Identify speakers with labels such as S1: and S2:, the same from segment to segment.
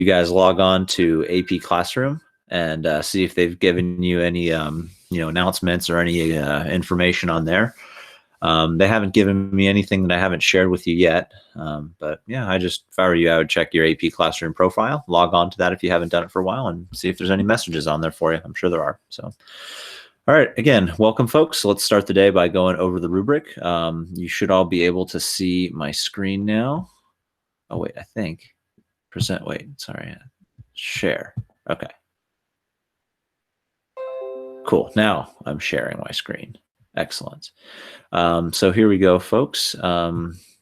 S1: you guys log on to AP Classroom and see if they've given you any announcements or any information on there. They haven't given me anything that I haven't shared with you yet. But yeah, if I were you, I would check your AP Classroom profile, log on to that if you haven't done it for a while, and see if there's any messages on there for you. I'm sure there are. So, all right, again, welcome folks. So let's start the day by going over the rubric. You should all be able to see my screen now. Oh wait, I think share. Okay. Cool. Now I'm sharing my screen. Excellent. So here we go, folks.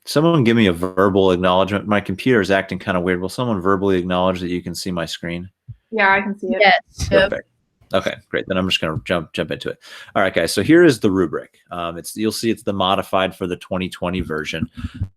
S1: Someone give me a verbal acknowledgement. My computer is acting kind of weird. Will someone verbally acknowledge that you can see my screen?
S2: Yeah, I can see it.
S3: Yes.
S1: Perfect. Okay, great. Then I'm just going to jump into it. All right, guys. So here is the rubric. You'll see it's the modified for the 2020 version.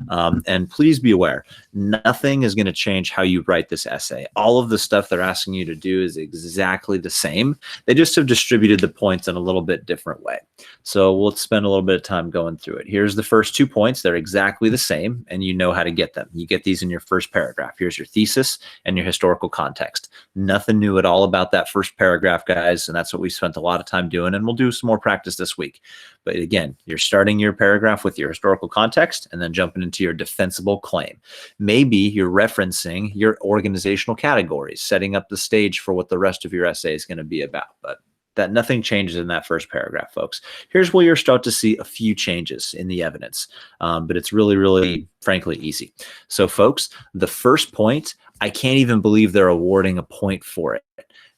S1: And please be aware, nothing is going to change how you write this essay. All of the stuff they're asking you to do is exactly the same. They just have distributed the points in a little bit different way. So we'll spend a little bit of time going through it. Here's the first 2 points. They're exactly the same, and you know how to get them. You get these in your first paragraph. Here's your thesis and your historical context. Nothing new at all about that first paragraph, guys. And that's what we spent a lot of time doing, and we'll do some more practice this week. But again, you're starting your paragraph with your historical context and then jumping into your defensible claim. Maybe you're referencing your organizational categories, setting up the stage for what the rest of your essay is going to be about. But that nothing changes in that first paragraph, folks. Here's where you'll start to see a few changes in the evidence, but it's really, really, frankly, easy. So, folks, the first point, I can't even believe they're awarding a point for it.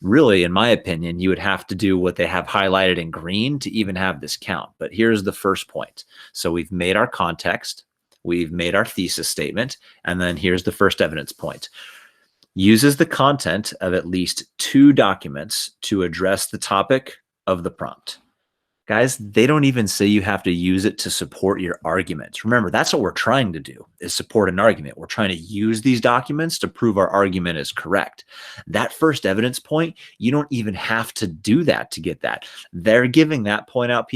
S1: Really, in my opinion, you would have to do what they have highlighted in green to even have this count. But here's the first point. So we've made our context, we've made our thesis statement, and then here's the first evidence point. Uses the content of at least 2 documents to address the topic of the prompt. Guys, they don't even say you have to use it to support your arguments. Remember, that's what we're trying to do, is support an argument. We're trying to use these documents to prove our argument is correct. That first evidence point, you don't even have to do that to get that. They're giving that point out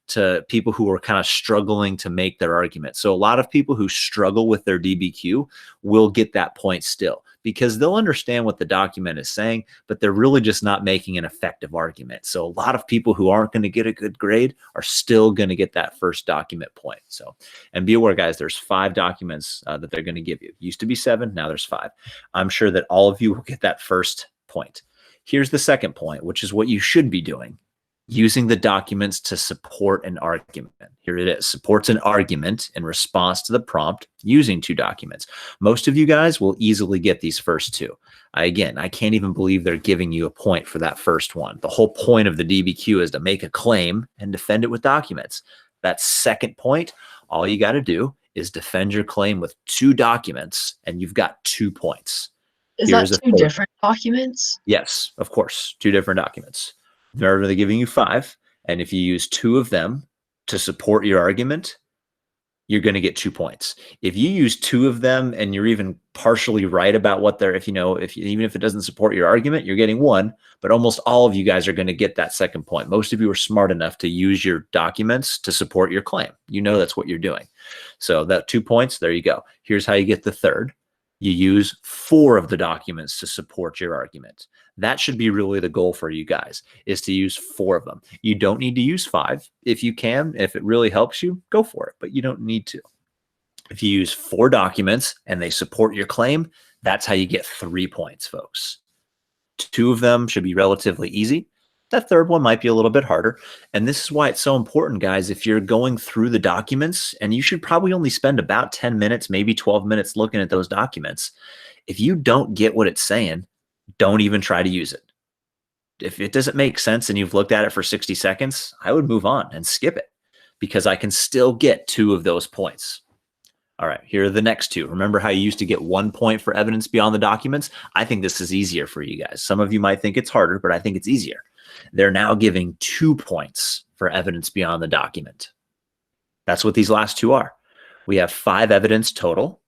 S1: to people who are kind of struggling to make their argument. So a lot of people who struggle with their DBQ will get that point still, because they'll understand what the document is saying, but they're really just not making an effective argument. So a lot of people who aren't going to get a good grade are still going to get that first document point. So, and be aware, guys, there's 5 documents that they're going to give you. Used to be 7, now there's 5. I'm sure that all of you will get that first point. Here's the second point, which is what you should be doing. Using the documents to support an argument. Here it is. Supports an argument in response to the prompt using 2 documents. Most of you guys will easily get these first 2. Again, I can't even believe they're giving you a point for that first one. The whole point of the DBQ is to make a claim and defend it with documents. That second point, all you got to do is defend your claim with 2 documents, and you've got 2 points.
S3: Is that 2 different documents?
S1: Yes, of course. 2 different documents. They're giving you 5, and if you use 2 of them to support your argument, you're going to get 2 points. If you use 2 of them and you're even partially right about what they're, even if it doesn't support your argument, you're getting 1. But almost all of you guys are going to get that second point. Most of you are smart enough to use your documents to support your claim. You know that's what you're doing. So that 2 points, there you go. Here's how you get the third. You use 4 of the documents to support your argument. That should be really the goal for you guys, is to use 4 of them. You don't need to use 5. If you can, if it really helps you, go for it, but you don't need to. If you use 4 documents and they support your claim, that's how you get 3 points, folks. 2 of them should be relatively easy. That third one might be a little bit harder. And this is why it's so important, guys. If you're going through the documents, and you should probably only spend about 10 minutes, maybe 12 minutes looking at those documents. If you don't get what it's saying, don't even try to use it. If it doesn't make sense and you've looked at it for 60 seconds, I would move on and skip it, because I can still get 2 of those points. All right, here are the next 2. Remember how you used to get 1 point for evidence beyond the documents? I think this is easier for you guys. Some of you might think it's harder, but I think it's easier. They're now giving 2 points for evidence beyond the document. That's what these last 2 are. We have 5 evidence total.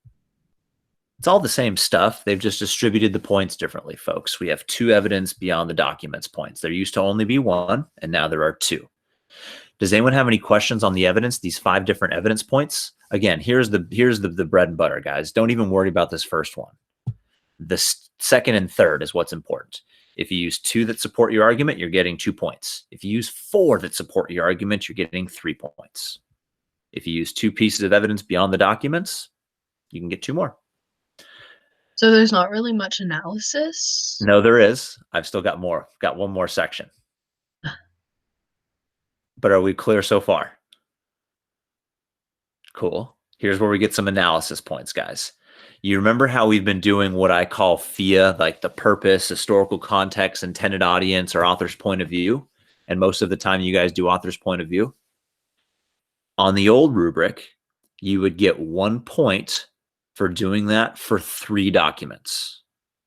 S1: It's all the same stuff. They've just distributed the points differently, folks. We have 2 evidence beyond the documents points. There used to only be 1, and now there are 2. Does anyone have any questions on the evidence, these 5 different evidence points? Again, here's the bread and butter, guys. Don't even worry about this first one. second and third is what's important. If you use 2 that support your argument, you're getting 2 points. If you use 4 that support your argument, you're getting 3 points. If you use 2 pieces of evidence beyond the documents, you can get 2 more.
S3: So there's not really much analysis?
S1: No, there is. I've still got more. Got one more section. But are we clear so far? Cool. Here's where we get some analysis points, guys. You remember how we've been doing what I call FIA, like the purpose, historical context, intended audience, or author's point of view? And most of the time you guys do author's point of view. On the old rubric, you would get 1 point for doing that for 3 documents.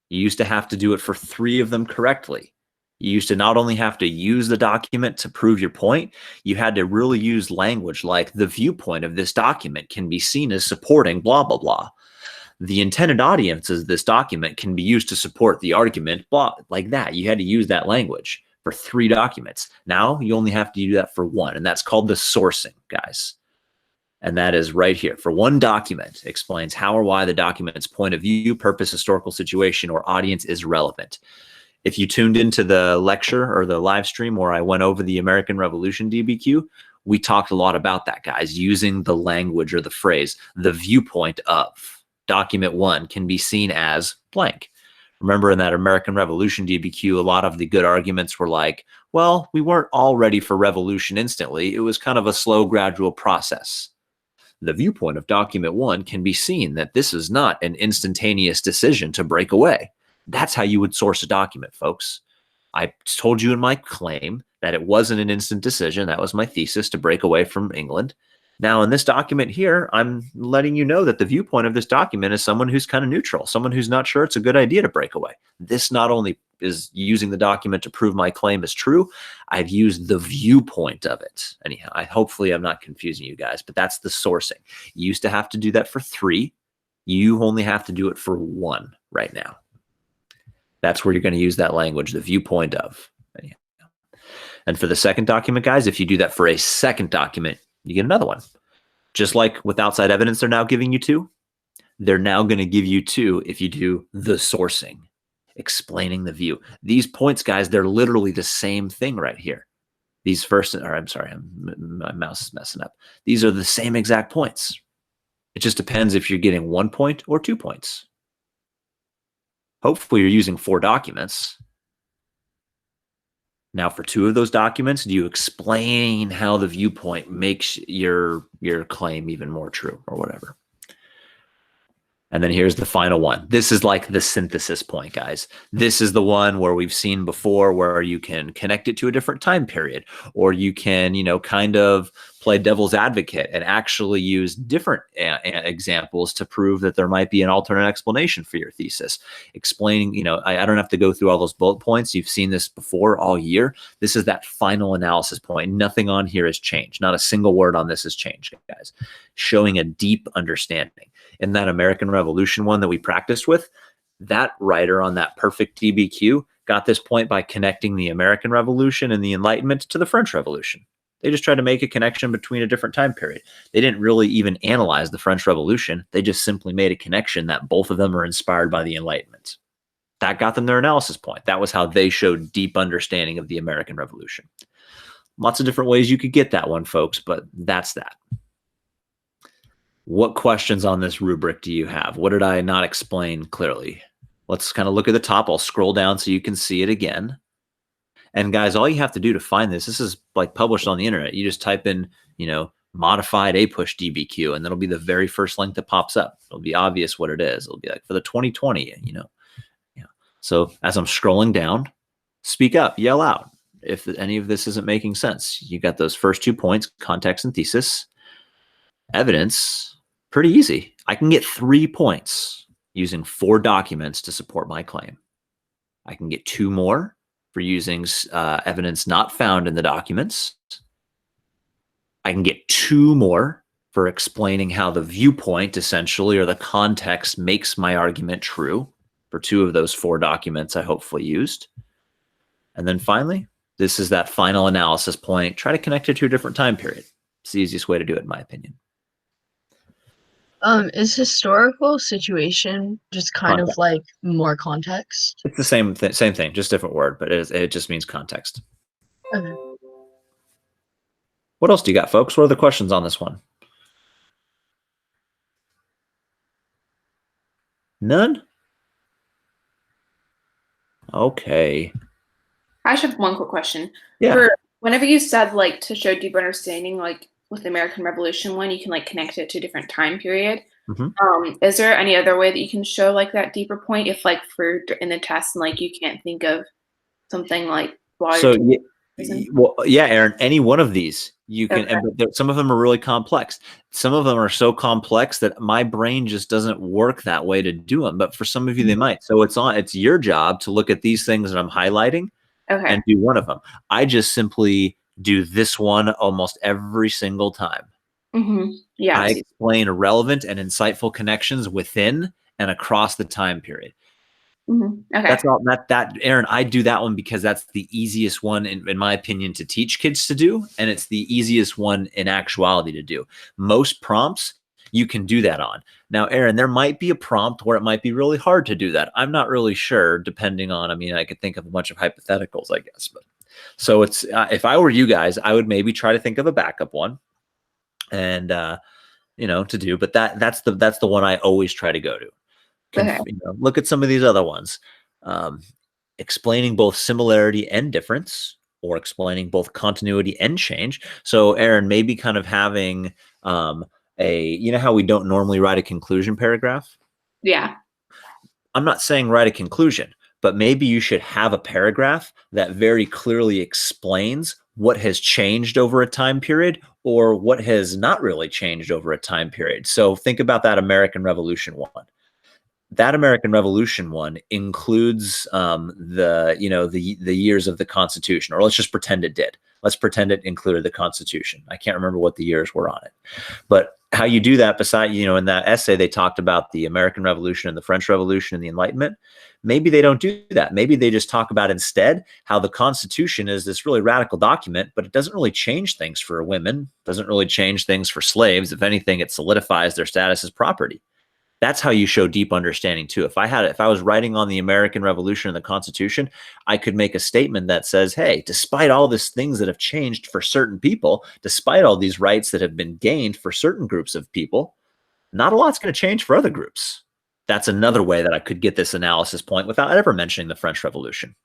S1: You used to have to do it for 3 of them correctly. You used to not only have to use the document to prove your point, you had to really use language like the viewpoint of this document can be seen as supporting blah, blah, blah. The intended audience of this document can be used to support the argument, blah, like that. You had to use that language for 3 documents. Now you only have to do that for 1, and that's called the sourcing, guys. And that is right here. For 1 document, explains how or why the document's point of view, purpose, historical situation, or audience is relevant. If you tuned into the lecture or the live stream where I went over the American Revolution DBQ, we talked a lot about that, guys, using the language or the phrase, the viewpoint of. Document 1 can be seen as blank. Remember in that American Revolution DBQ, a lot of the good arguments were like, well, we weren't all ready for revolution instantly. It was kind of a slow, gradual process. The viewpoint of document 1 can be seen that this is not an instantaneous decision to break away. That's how you would source a document, folks. I told you in my claim that it wasn't an instant decision. That was my thesis, to break away from England. Now, in this document here, I'm letting you know that the viewpoint of this document is someone who's kind of neutral, someone who's not sure it's a good idea to break away. This not only is using the document to prove my claim is true, I've used the viewpoint of it. Anyhow, hopefully I'm not confusing you guys, but that's the sourcing. You used to have to do that for 3. You only have to do it for 1 right now. That's where you're going to use that language, the viewpoint of. Anyhow. And for the second document, guys, if you do that for a second document, you get another one. Just like with outside evidence, they're now giving you 2. They're now going to give you 2 if you do the sourcing, explaining the view. These points, guys, they're literally the same thing right here. These first, or I'm sorry, my mouse is messing up. These are the same exact points. It just depends if you're getting 1 point or 2 points. Hopefully you're using 4 documents. Now, for 2 of those documents, do you explain how the viewpoint makes your claim even more true or whatever? And then here's the final one. This is like the synthesis point, guys. This is the one where we've seen before where you can connect it to a different time period, or you can, kind of play devil's advocate and actually use different examples to prove that there might be an alternate explanation for your thesis. Explaining, I don't have to go through all those bullet points. You've seen this before all year. This is that final analysis point. Nothing on here has changed. Not a single word on this has changed, guys. Showing a deep understanding. In that American Revolution one that we practiced with, that writer on that perfect DBQ got this point by connecting the American Revolution and the Enlightenment to the French Revolution. They just tried to make a connection between a different time period. They didn't really even analyze the French Revolution. They just simply made a connection that both of them are inspired by the Enlightenment. That got them their analysis point. That was how they showed deep understanding of the American Revolution. Lots of different ways you could get that one, folks, but that's that. What questions on this rubric do you have? What did I not explain clearly? Let's kind of look at the top. I'll scroll down so you can see it again. And guys, all you have to do to find this is like published on the internet. You just type in, modified APUSH DBQ, and that'll be the very first link that pops up. It'll be obvious what it is. It'll be like for the 2020, Yeah. So as I'm scrolling down, speak up, yell out if any of this isn't making sense. You got those first 2 points, context and thesis. Evidence, pretty easy. I can get 3 points using 4 documents to support my claim. I can get 2 more for using evidence not found in the documents. I can get 2 more for explaining how the viewpoint, essentially, or the context makes my argument true for 2 of those 4 documents I hopefully used. And then finally, this is that final analysis point. Try to connect it to a different time period. It's the easiest way to do it, in my opinion.
S3: Is historical situation just kind of
S1: Context.
S3: like more context?
S1: It's the same thing, just different word, but it just means context.
S3: Okay.
S1: What else do you got, folks? What are the questions on this one? None? Okay.
S2: I just have one quick question.
S1: Yeah.
S2: For whenever you said like to show deeper understanding, like with the American Revolution one, you can like connect it to a different time period. Is there any other way that you can show like that deeper point if like for in the test and like you can't think of something like while
S1: So
S2: you're
S1: well, yeah, Aaron, any one of these you can,
S2: Okay.
S1: and some of them are really complex. Some of them are so complex that my brain just doesn't work that way to do them. But for some of you, they might. So it's your job to look at these things that I'm highlighting
S2: Okay.
S1: and do one of them. I just simply do this one almost every single time.
S2: Yeah.
S1: I explain relevant and insightful connections within and across the time period.
S2: Okay.
S1: That's all that Aaron, I do that one because that's the easiest one in my opinion to teach kids to do, and it's the easiest one in actuality to do. Most prompts you can do that on. Now, Aaron, there might be a prompt where it might be really hard to do that. I'm not really sure, depending on, I mean, I could think of a bunch of hypotheticals, I guess. But so it's if I were you guys, I would maybe try to think of a backup one and to do, but that's the one I always try to go to. Look at some of these other ones. Explaining both similarity and difference, or explaining both continuity and change. So Aaron, maybe kind of having how we don't normally write a conclusion paragraph?
S2: Yeah.
S1: I'm not saying write a conclusion, but maybe you should have a paragraph that very clearly explains what has changed over a time period or what has not really changed over a time period. So think about that American Revolution one. That American Revolution one includes the years of the Constitution, or let's just pretend it did. Let's pretend it included the Constitution. I can't remember what the years were on it, but how you do that beside, in that essay, they talked about the American Revolution and the French Revolution and the Enlightenment. Maybe they don't do that. Maybe they just talk about instead how the Constitution is this really radical document, but it doesn't really change things for women, doesn't really change things for slaves. If anything, it solidifies their status as property. That's how you show deep understanding too. If I was writing on the American Revolution and the Constitution, I could make a statement that says, hey, despite all these things that have changed for certain people, despite all these rights that have been gained for certain groups of people, not a lot's going to change for other groups. That's another way that I could get this analysis point without ever mentioning the French Revolution.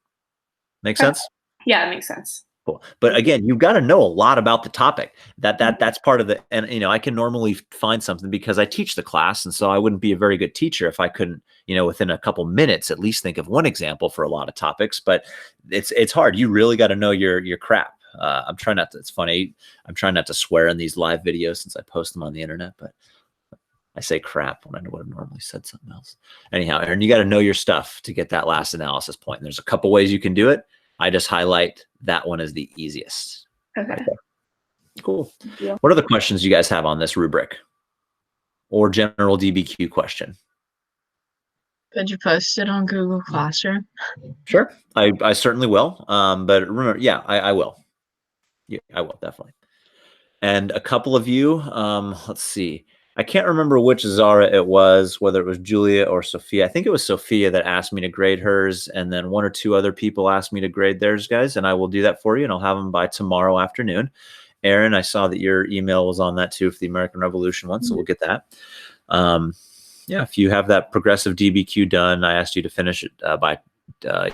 S1: Make sense?
S2: Yeah, it makes sense.
S1: Cool. But again, you've got to know a lot about the topic. That's part of the, and I can normally find something because I teach the class, and so I wouldn't be a very good teacher if I couldn't, within a couple minutes at least think of one example for a lot of topics. But it's hard. You really got to know your crap. I'm trying not to. It's funny. I'm trying not to swear in these live videos since I post them on the internet, but I say crap when I would have normally said something else. Anyhow, Aaron, you got to know your stuff to get that last analysis point. And there's a couple ways you can do it. I just highlight that one as the easiest.
S2: Okay.
S1: Cool. Yeah. What other questions do you guys have on this rubric or general DBQ question?
S3: Could you post it on Google Classroom?
S1: Sure. I certainly will. But remember, yeah, I will. Yeah, I will definitely. And a couple of you, let's see. I can't remember which Zara it was, whether it was Julia or Sophia. I think it was Sophia that asked me to grade hers, and then one or two other people asked me to grade theirs, guys, and I will do that for you, and I'll have them by tomorrow afternoon. Aaron, I saw that your email was on that too for the American Revolution one, so we'll get that. Yeah, if you have that progressive DBQ done, I asked you to finish it by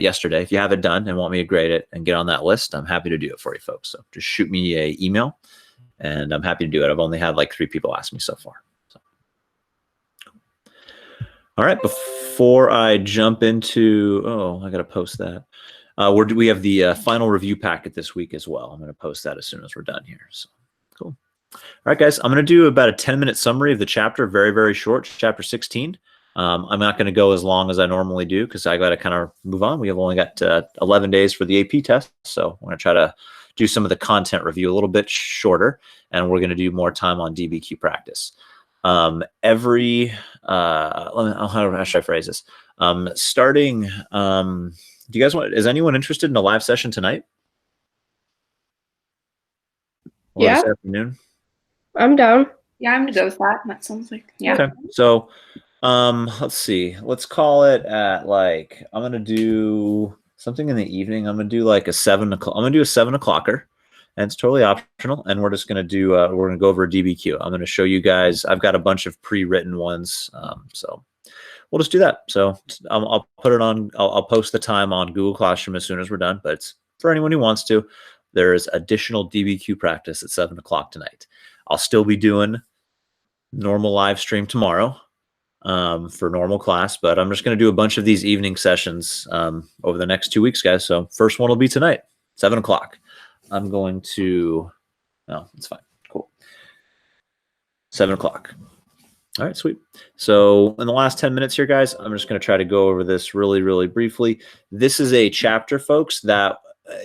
S1: yesterday. If you have it done and want me to grade it and get on that list, I'm happy to do it for you folks. So just shoot me an email, and I'm happy to do it. I've only had like 3 people ask me so far. All right, before I jump into, I got to post that. We have the final review packet this week as well. I'm going to post that as soon as we're done here. So cool. All right, guys, I'm going to do about a 10-minute summary of the chapter, very, very short, chapter 16. I'm not going to go as long as I normally do because I got to kind of move on. We have only got 11 days for the AP test, so I'm going to try to do some of the content review a little bit shorter, and we're going to do more time on DBQ practice. How should I phrase this? Starting, do you guys is anyone interested in a live session tonight? Or
S4: Yeah.
S1: this afternoon?
S4: I'm down.
S2: Yeah, I'm gonna go with that. That sounds like, yeah.
S1: Okay. So, let's see. Let's call it at like, I'm gonna do something in the evening. I'm gonna do like a 7 o'clock. I'm gonna do a 7 o'clocker, and it's totally optional. And we're just gonna do we're gonna go over a DBQ. I'm gonna show you guys. I've got a bunch of pre-written ones, so we'll just do that. So I'll put it on. I'll post the time on Google Classroom as soon as we're done. But it's for anyone who wants to. There's additional DBQ practice at 7 o'clock tonight. I'll still be doing normal live stream tomorrow for normal class, but I'm just going to do a bunch of these evening sessions over the next 2 weeks, guys. So first one will be tonight, 7 o'clock. I'm going to, no, it's fine. Cool. 7 o'clock. All right, sweet. So in the last 10 minutes here, guys, I'm just going to try to go over this really, really briefly. This is a chapter, folks, that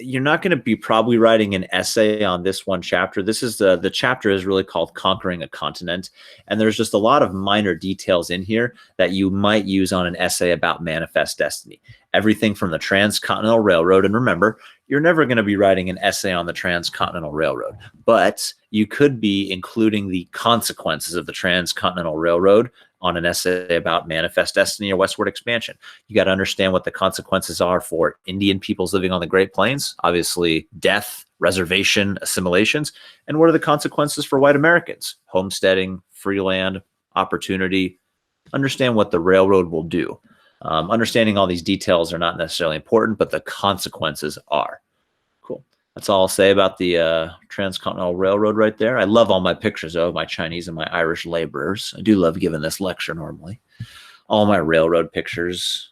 S1: you're not going to be probably writing an essay on this one chapter. This is the chapter is really called Conquering a Continent. And there's just a lot of minor details in here that you might use on an essay about manifest destiny. Everything from the Transcontinental Railroad. And remember, you're never going to be writing an essay on the Transcontinental Railroad, but you could be including the consequences of the Transcontinental Railroad on an essay about manifest destiny or westward expansion. You got to understand what the consequences are for Indian peoples living on the Great Plains, obviously death, reservation, assimilations, and what are the consequences for white Americans? Homesteading, free land, opportunity. Understand what the railroad will do. Understanding all these details are not necessarily important, but the consequences are. Cool. That's all I'll say about the Transcontinental Railroad right there. I love all my pictures of my Chinese and my Irish laborers. I do love giving this lecture normally. All my railroad pictures.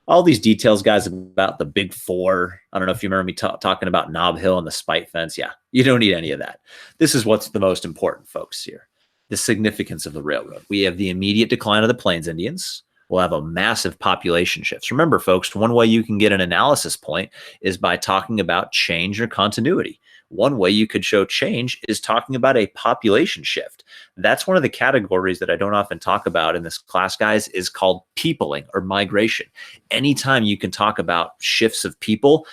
S1: All these details, guys, about the Big Four. I don't know if you remember me talking about Nob Hill and the spite fence. Yeah, you don't need any of that. This is what's the most important, folks, here. The significance of the railroad. We have the immediate decline of the Plains Indians. We'll have a massive population shifts. Remember, folks, one way you can get an analysis point is by talking about change or continuity. One way you could show change is talking about a population shift. That's one of the categories that I don't often talk about in this class, guys, is called peopling or migration. Anytime you can talk about shifts of people,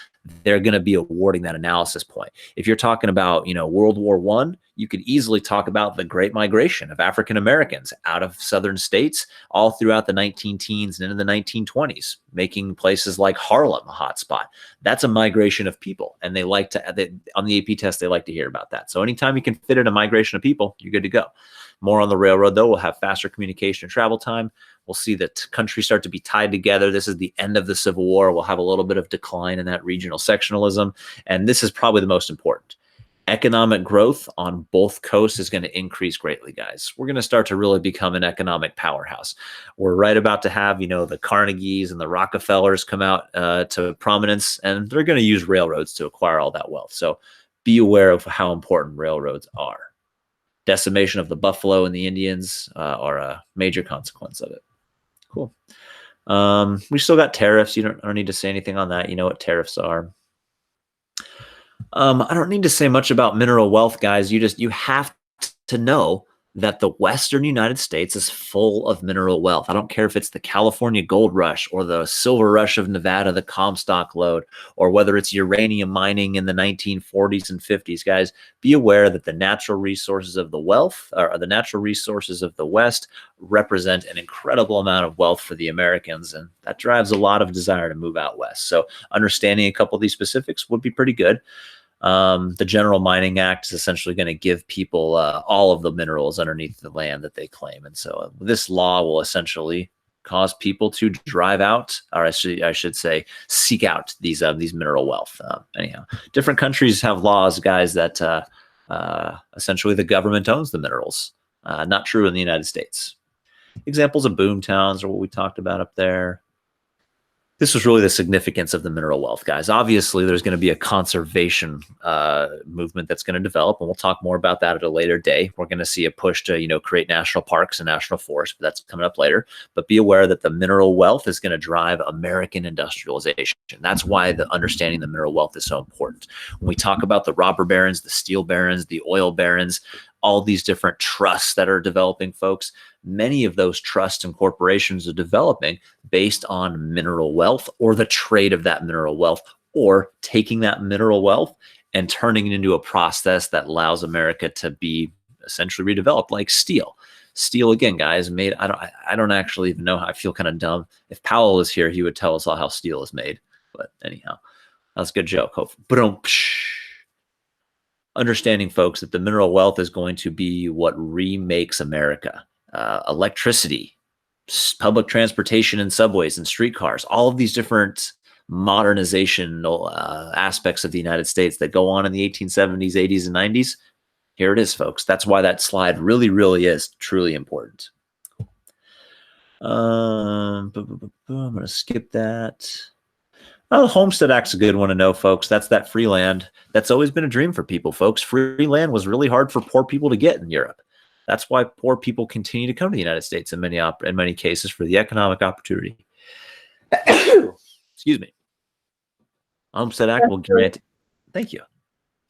S1: they're going to be awarding that analysis point. If you're talking about, World War I, you could easily talk about the Great Migration of African Americans out of southern states all throughout the 19-teens and into the 1920s, making places like Harlem a hotspot. That's a migration of people, and they like to, on the AP test, they like to hear about that. So anytime you can fit in a migration of people, you're good to go. More on the railroad, though. We'll have faster communication and travel time. We'll see the countries start to be tied together. This is the end of the Civil War. We'll have a little bit of decline in that regional sectionalism. And this is probably the most important. Economic growth on both coasts is going to increase greatly, guys. We're going to start to really become an economic powerhouse. We're right about to have, the Carnegies and the Rockefellers come out to prominence, and they're going to use railroads to acquire all that wealth. So be aware of how important railroads are. Decimation of the buffalo and the Indians are a major consequence of it. Cool. We still got tariffs. I don't need to say anything on that. You know what tariffs are. I don't need to say much about mineral wealth, guys. You have to know that the Western United States is full of mineral wealth. I don't care if it's the California gold rush or the silver rush of Nevada, the Comstock lode, or whether it's uranium mining in the 1940s and 50s, guys. Be aware that the natural resources of the wealth, or the natural resources of the West, represent an incredible amount of wealth for the Americans, and that drives a lot of desire to move out west. So understanding a couple of these specifics would be pretty good. The General Mining Act is essentially going to give people all of the minerals underneath the land that they claim. And so this law will essentially cause people to drive out, or I should say, seek out these mineral wealth. Anyhow, different countries have laws, guys, that essentially the government owns the minerals. Not true in the United States. Examples of boom towns are what we talked about up there. This was really the significance of the mineral wealth, guys. Obviously, there's going to be a conservation movement that's going to develop, and we'll talk more about that at a later day. We're going to see a push to, create national parks and national forests, but that's coming up later. But be aware that the mineral wealth is going to drive American industrialization. That's why the understanding the mineral wealth is so important. When we talk about the robber barons, the steel barons, the oil barons, all these different trusts that are developing, folks, many of those trusts and corporations are developing based on mineral wealth or the trade of that mineral wealth, or taking that mineral wealth and turning it into a process that allows America to be essentially redeveloped, like steel. Steel, again, guys, made. I don't actually even know. I feel kind of dumb. If Powell was here, he would tell us all how steel is made. But anyhow, that was a good joke. Hopefully, but understanding, folks, that the mineral wealth is going to be what remakes America. Electricity, public transportation and subways and streetcars, all of these different modernizational aspects of the United States that go on in the 1870s, 80s, and 90s. Here it is, folks. That's why that slide really, really is truly important. I'm going to skip that. Oh, the Homestead Act's a good one to know, folks. That's that free land. That's always been a dream for people, folks. Free land was really hard for poor people to get in Europe. That's why poor people continue to come to the United States in many cases for the economic opportunity. Excuse me. Homestead Act will grant. Thank you.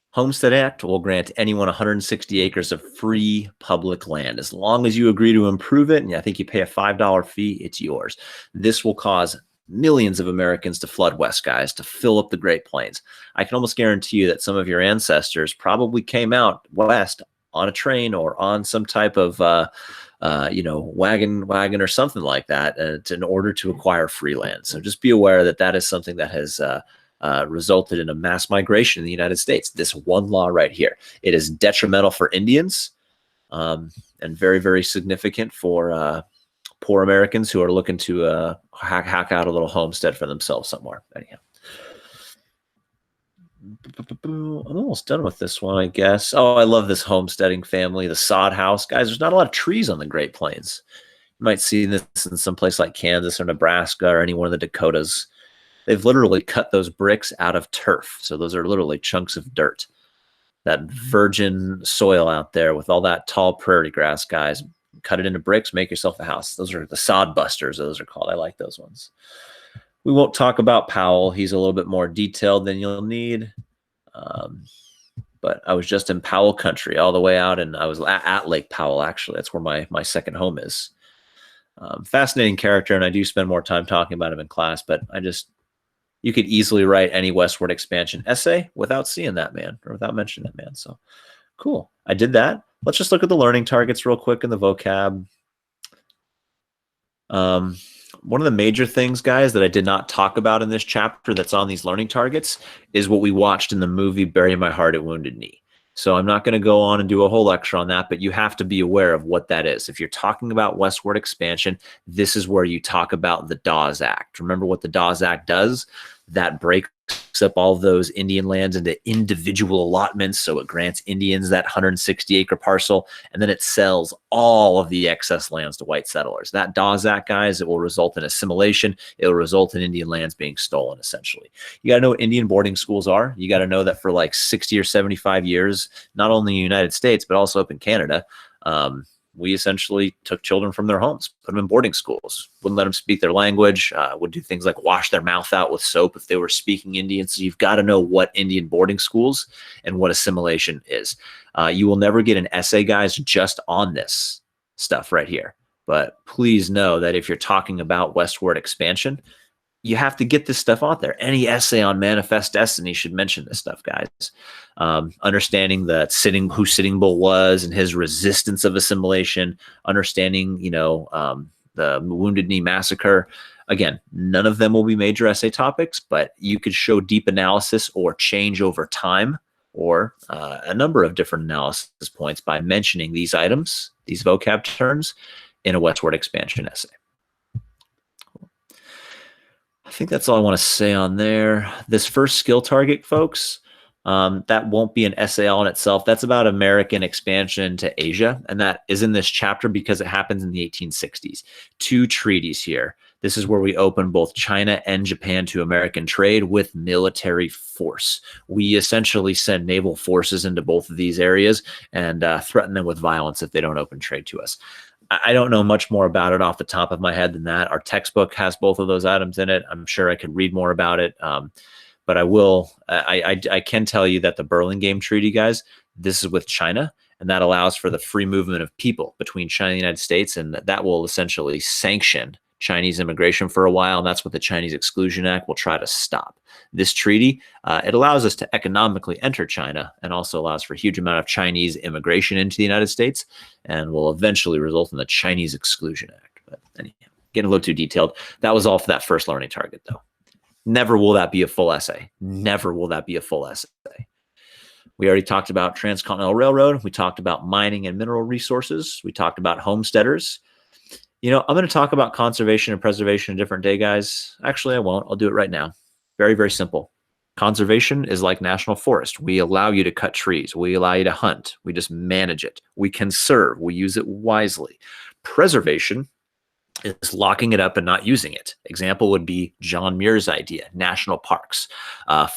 S1: Homestead Act will grant anyone 160 acres of free public land. As long as you agree to improve it, and I think you pay a $5 fee, it's yours. This will cause millions of Americans to flood west, guys, to fill up the Great Plains. I can almost guarantee you that some of your ancestors probably came out west on a train or on some type of wagon or something like that in order to acquire free land. So just be aware that that is something that has resulted in a mass migration in the United States. This one law right here. It is detrimental for Indians and very, very significant for poor Americans who are looking to hack out a little homestead for themselves somewhere. Anyhow. I'm almost done with this one, I guess. Oh, I love this homesteading family, the sod house. Guys, there's not a lot of trees on the Great Plains. You might see this in some place like Kansas or Nebraska or any one of the Dakotas. They've literally cut those bricks out of turf. So those are literally chunks of dirt. That virgin soil out there with all that tall prairie grass, guys. Cut it into bricks, make yourself a house. Those are the sod busters, those are called. I like those ones. We won't talk about Powell. He's a little bit more detailed than you'll need. But I was just in Powell country all the way out, and I was at Lake Powell, actually. That's where my second home is. Fascinating character, and I do spend more time talking about him in class, but you could easily write any Westward expansion essay without seeing that man or without mentioning that man. So cool. I did that. Let's just look at the learning targets real quick in the vocab. One of the major things, guys, that I did not talk about in this chapter that's on these learning targets is what we watched in the movie Bury My Heart at Wounded Knee. So I'm not going to go on and do a whole lecture on that, but you have to be aware of what that is. If you're talking about westward expansion, this is where you talk about the Dawes Act. Remember what the Dawes Act does? That breaks up all those Indian lands into individual allotments. So it grants Indians that 160-acre parcel, and then it sells all of the excess lands to white settlers. That Dawes Act, guys, it will result in assimilation. It will result in Indian lands being stolen, essentially. You got to know what Indian boarding schools are. You got to know that for like 60 or 75 years, not only in the United States, but also up in Canada, we essentially took children from their homes, put them in boarding schools, wouldn't let them speak their language, would do things like wash their mouth out with soap if they were speaking Indian. So you've got to know what Indian boarding schools and what assimilation is. You will never get an essay, guys, just on this stuff right here. But please know that if you're talking about westward expansion, you have to get this stuff out there. Any essay on Manifest Destiny should mention this stuff, guys. Understanding who Sitting Bull was and his resistance of assimilation, understanding, the Wounded Knee Massacre. Again, none of them will be major essay topics, but you could show deep analysis or change over time or a number of different analysis points by mentioning these items, these vocab terms, in a westward expansion essay. I think that's all I want to say on there. This first skill target, folks, that won't be an essay all in itself. That's about American expansion to Asia, and that is in this chapter because it happens in the 1860s. 2 treaties here. This is where we open both China and Japan to American trade with military force. We essentially send naval forces into both of these areas and threaten them with violence if they don't open trade to us. I don't know much more about it off the top of my head than that. Our textbook has both of those items in it. I'm sure I could read more about it. But I will. I can tell you that the Burlingame Treaty, guys, this is with China, and that allows for the free movement of people between China and the United States, and that will essentially sanction Chinese immigration for a while, and that's what the Chinese Exclusion Act will try to stop. This treaty, it allows us to economically enter China and also allows for a huge amount of Chinese immigration into the United States and will eventually result in the Chinese Exclusion Act. But anyhow, getting a little too detailed. That was all for that first learning target, though. Never will that be a full essay. Never will that be a full essay. We already talked about Transcontinental Railroad. We talked about mining and mineral resources. We talked about homesteaders. You know, I'm going to talk about conservation and preservation a different day, guys. Actually, I won't. I'll do it right now. Very, very simple. Conservation is like national forest. We allow you to cut trees. We allow you to hunt. We just manage it. We conserve. We use it wisely. Preservation is locking it up and not using it. Example would be John Muir's idea, national parks.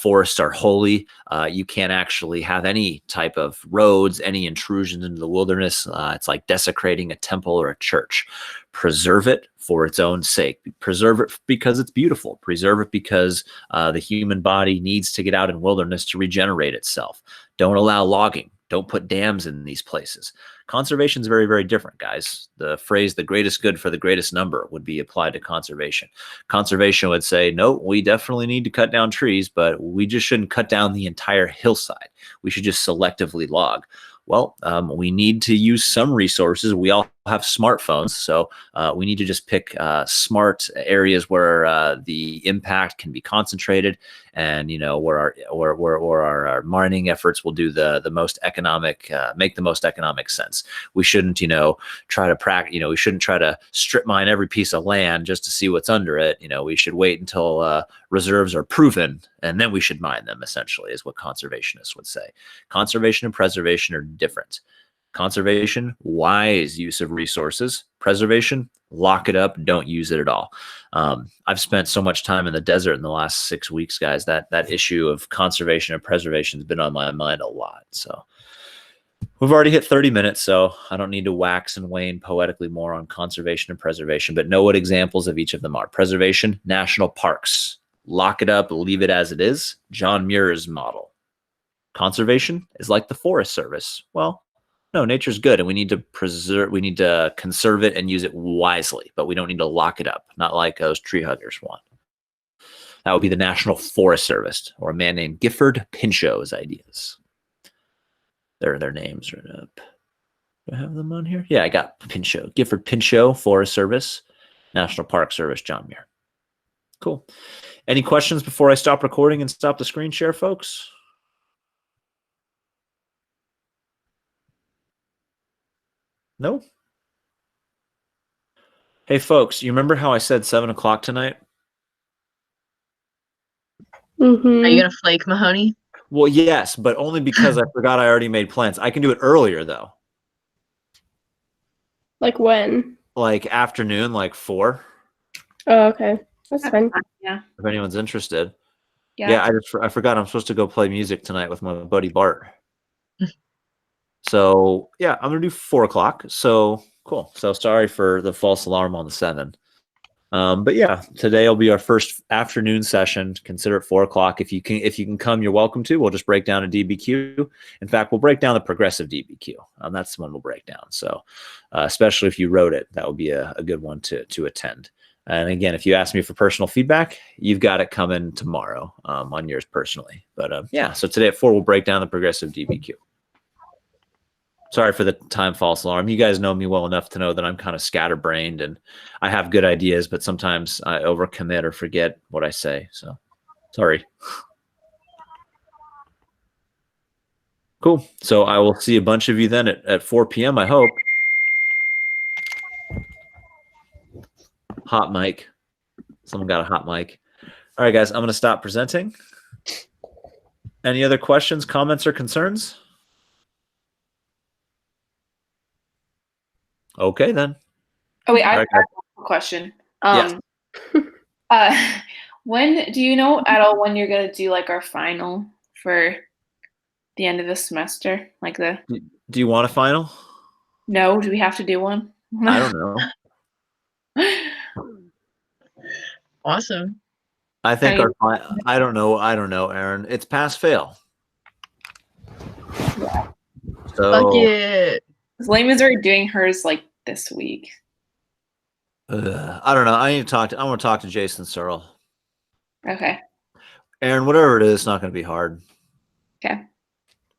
S1: Forests are holy. You can't actually have any type of roads, any intrusions into the wilderness. It's like desecrating a temple or a church. Preserve it for its own sake. Preserve it because it's beautiful. Preserve it because the human body needs to get out in wilderness to regenerate itself. Don't allow logging. Don't put dams in these places. Conservation is very, very different, guys. The phrase, the greatest good for the greatest number, would be applied to conservation. Conservation would say, no, we definitely need to cut down trees, but we just shouldn't cut down the entire hillside. We should just selectively log. Well, we need to use some resources. We all have smartphones, so we need to just pick smart areas where the impact can be concentrated, and where our mining efforts will do the most economic, make the most economic sense. We shouldn't try to we shouldn't try to strip mine every piece of land just to see what's under it. We should wait until reserves are proven, and then we should mine them. Essentially, is what conservationists would say. Conservation and preservation are different. Conservation, wise use of resources. Preservation, lock it up, don't use it at all. I've spent so much time in the desert in the last 6 weeks, guys, that issue of conservation and preservation has been on my mind a lot. So we've already hit 30 minutes, so I don't need to wax and wane poetically more on conservation and preservation, but know what examples of each of them are. Preservation, national parks. Lock it up, leave it as it is. John Muir's model. Conservation is like the Forest Service. Well, no, nature's good, and we need to conserve it and use it wisely, but we don't need to lock it up, not like those tree huggers want. That would be the National Forest Service, or a man named Gifford Pinchot's ideas. There are their names right up. Do I have them on here? Yeah, I got Pinchot. Gifford Pinchot, Forest Service, National Park Service, John Muir. Cool. Any questions before I stop recording and stop the screen share, folks? No? Hey, folks, you remember how I said 7 o'clock tonight?
S3: Are you gonna flake, Mahoney?
S1: Well, yes, but only because I forgot I already made plans. I can do it earlier, though.
S4: Like when?
S1: Like afternoon, like 4.
S4: Oh, okay. That's fine.
S2: Yeah.
S1: If anyone's interested.
S2: Yeah.
S1: Yeah, I forgot I'm supposed to go play music tonight with my buddy Bart. So, yeah, I'm going to do 4 o'clock. So, cool. So, sorry for the false alarm on the 7. But yeah, today will be our first afternoon session. Consider it 4 o'clock. If you can come, you're welcome to. We'll just break down a DBQ. In fact, we'll break down the progressive DBQ. That's the one we'll break down. So, especially if you wrote it, that would be a good one to attend. And again, if you ask me for personal feedback, you've got it coming tomorrow on yours personally. But yeah, so today at 4, we'll break down the progressive DBQ. Sorry for the time false alarm. You guys know me well enough to know that I'm kind of scatterbrained and I have good ideas, but sometimes I overcommit or forget what I say. So sorry. Cool. So I will see a bunch of you then at 4 p.m., I hope. Hot mic. Someone got a hot mic. All right, guys, I'm going to stop presenting. Any other questions, comments, or concerns? Okay, then.
S2: Oh, wait, I have
S1: Okay.
S2: a question.
S1: Yes.
S2: When do you know at all when you're going to do like our final for the end of the semester? Like
S1: Do you want a final?
S2: No, do we have to do one?
S1: I don't know.
S3: Awesome.
S1: I think I don't know, Aaron. It's pass fail. So
S3: Fuck it.
S2: Lame is already doing hers like this week.
S1: I don't know. I want to talk to Jason Searle.
S2: Okay.
S1: Aaron, whatever it is, it's not going to be hard.
S2: Okay.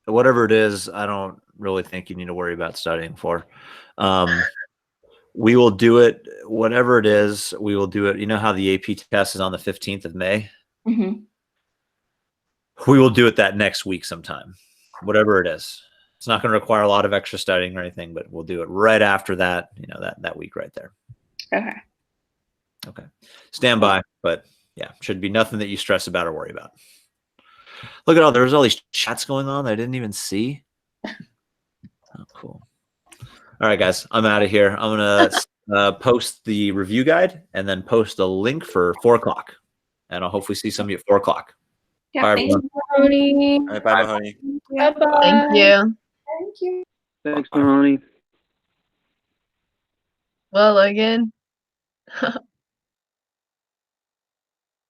S1: Whatever it is, I don't really think you need to worry about studying for. We will do it. Whatever it is, we will do it. You know how the AP test is on the 15th of May?
S2: Mm-hmm.
S1: We will do it that next week sometime, whatever it is. It's not going to require a lot of extra studying or anything, but we'll do it right after that, that week right there.
S2: Okay.
S1: Okay. Stand by, but yeah, should be nothing that you stress about or worry about. Look at there's all these chats going on that I didn't even see. Oh, cool. All right, guys, I'm out of here. I'm going to post the review guide and then post a link for 4 o'clock. And I'll hopefully see some of you at 4 o'clock.
S2: Yeah,
S1: Bye,
S2: thanks.
S1: everyone.
S4: Mahoney.
S1: All right, bye, Mahoney.
S2: Yeah.
S4: Bye-bye.
S3: Thank you.
S2: Thank you.
S5: Thanks, Mahoney.
S3: Well, again.